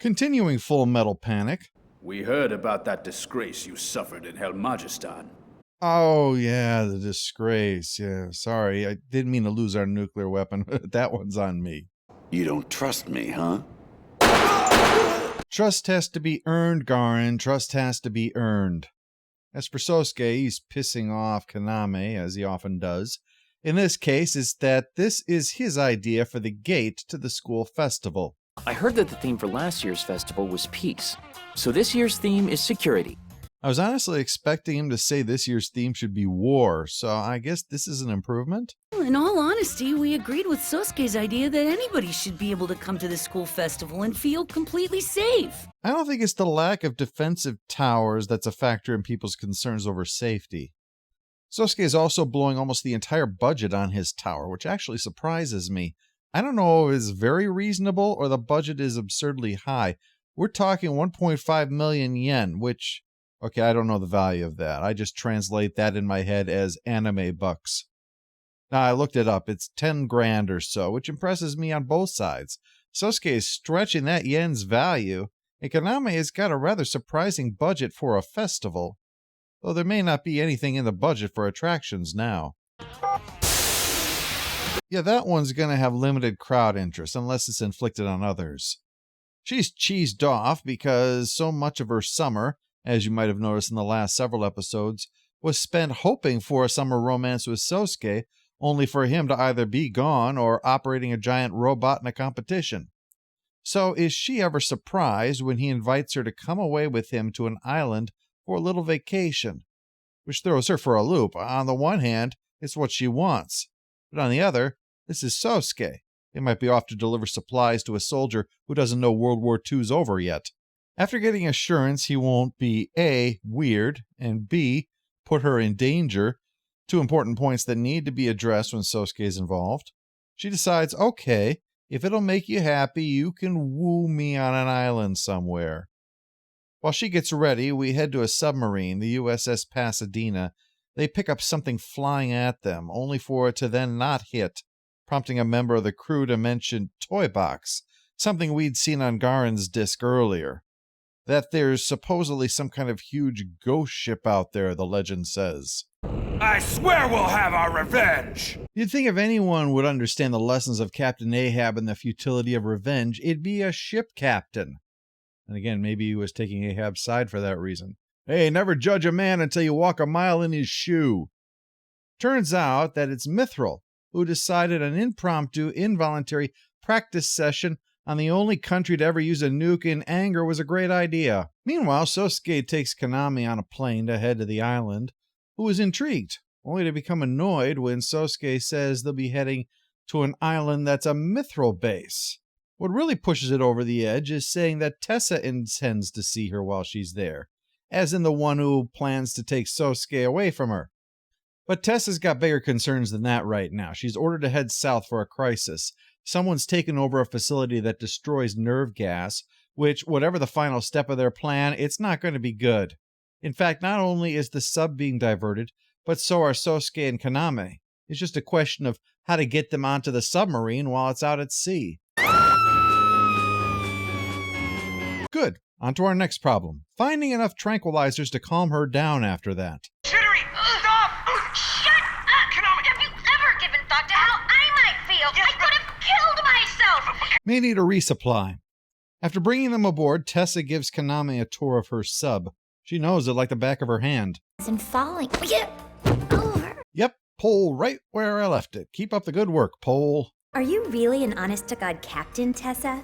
Continuing Full Metal Panic. We heard about that disgrace you suffered in Hell Majestan. Oh, yeah, the disgrace. Yeah, sorry, I didn't mean to lose our nuclear weapon. That one's on me. You don't trust me, huh? Trust has to be earned, Garin. Trust has to be earned. As for Sosuke, he's pissing off Kaname, as he often does. In this case, it's that this is his idea for the gate to the school festival. I heard that the theme for last year's festival was peace, so this year's theme is security. I was honestly expecting him to say this year's theme should be war, so I guess this is an improvement? In all honesty, we agreed with Sosuke's idea that anybody should be able to come to the school festival and feel completely safe. I don't think it's the lack of defensive towers that's a factor in people's concerns over safety. Sosuke is also blowing almost the entire budget on his tower, which actually surprises me. I don't know if it's very reasonable or the budget is absurdly high. We're talking 1.5 million yen, which, okay, I don't know the value of that. I just translate that in my head as anime bucks. Now, I looked it up. It's 10 grand or so, which impresses me on both sides. Sosuke is stretching that yen's value, and Kaname has got a rather surprising budget for a festival, though there may not be anything in the budget for attractions now. Yeah, that one's going to have limited crowd interest, unless it's inflicted on others. She's cheesed off because so much of her summer, as you might have noticed in the last several episodes, was spent hoping for a summer romance with Sosuke, only for him to either be gone or operating a giant robot in a competition. So is she ever surprised when he invites her to come away with him to an island for a little vacation? Which throws her for a loop. On the one hand, it's what she wants. But on the other, this is Sosuke. He might be off to deliver supplies to a soldier who doesn't know World War II's over yet. After getting assurance he won't be A, weird, and B, put her in danger, two important points that need to be addressed when Sosuke is involved, she decides, okay, if it'll make you happy, you can woo me on an island somewhere. While she gets ready, we head to a submarine, the USS Pasadena. They pick up something flying at them, only for it to then not hit, prompting a member of the crew to mention Toy Box, something we'd seen on Garin's disc earlier. That there's supposedly some kind of huge ghost ship out there, the legend says. I swear we'll have our revenge! You'd think if anyone would understand the lessons of Captain Ahab and the futility of revenge, it'd be a ship captain. And again, maybe he was taking Ahab's side for that reason. Hey, never judge a man until you walk a mile in his shoe. Turns out that it's Mithril who decided an impromptu, involuntary practice session on the only country to ever use a nuke in anger was a great idea. Meanwhile, Sosuke takes Kaname on a plane to head to the island, who is intrigued, only to become annoyed when Sosuke says they'll be heading to an island that's a Mithril base. What really pushes it over the edge is saying that Tessa intends to see her while she's there, as in the one who plans to take Sosuke away from her. But Tessa's got bigger concerns than that right now. She's ordered to head south for a crisis. Someone's taken over a facility that destroys nerve gas, which, whatever the final step of their plan, it's not going to be good. In fact, not only is the sub being diverted, but so are Sosuke and Kaname. It's just a question of how to get them onto the submarine while it's out at sea. Good. On to our next problem. Finding enough tranquilizers to calm her down after that. Shittery, stop! Shut up! Have you ever given thought to how I might feel? I could have killed myself! May need a resupply. After bringing them aboard, Tessa gives Kaname a tour of her sub. She knows it like the back of her hand. And falling. Yep, Pole right where I left it. Keep up the good work, Pole. Are you really an honest-to-God captain, Tessa?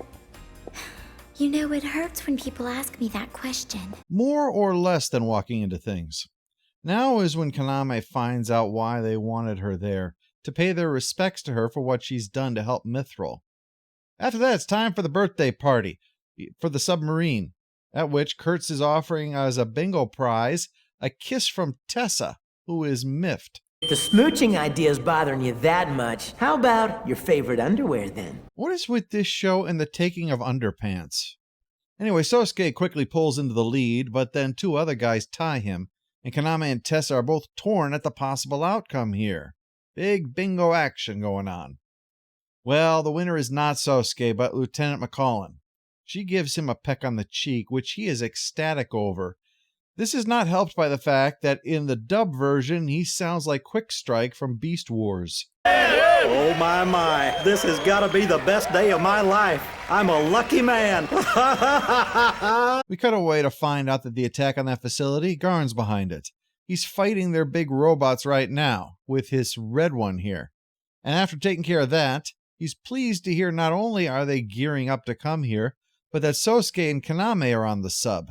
You know, it hurts when people ask me that question. More or less than walking into things. Now is when Kaname finds out why they wanted her there, to pay their respects to her for what she's done to help Mithril. After that, it's time for the birthday party, for the submarine, at which Kurtz is offering as a bingo prize a kiss from Tessa, who is miffed. If the smooching idea's bothering you that much, how about your favorite underwear then? What is with this show and the taking of underpants? Anyway, Sosuke quickly pulls into the lead, but then two other guys tie him, and Kaname and Tessa are both torn at the possible outcome here. Big bingo action going on. Well, the winner is not Sosuke, but Lieutenant McCollum. She gives him a peck on the cheek, which he is ecstatic over. This is not helped by the fact that in the dub version, he sounds like Quick Strike from Beast Wars. Oh my, this has got to be the best day of my life. I'm a lucky man. We cut away to find out that the attack on that facility, Garn's behind it. He's fighting their big robots right now, with his red one here. And after taking care of that, he's pleased to hear not only are they gearing up to come here, but that Sosuke and Kaname are on the sub.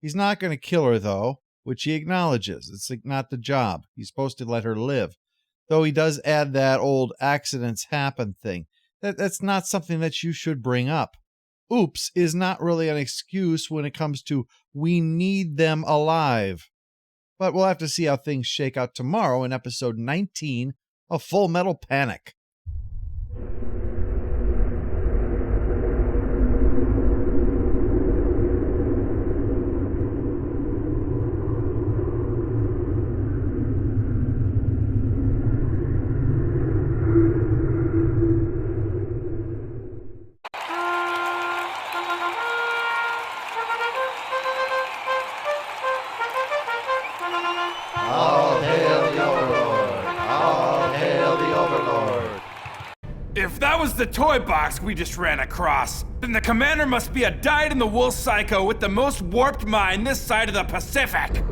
He's not going to kill her, though, which he acknowledges. It's not the job. He's supposed to let her live. Though he does add that old accidents happen thing. That's not something that you should bring up. Oops is not really an excuse when it comes to we need them alive. But we'll have to see how things shake out tomorrow in episode 19 of Full Metal Panic. If that was the toy box we just ran across, then the commander must be a dyed-in-the-wool psycho with the most warped mind this side of the Pacific.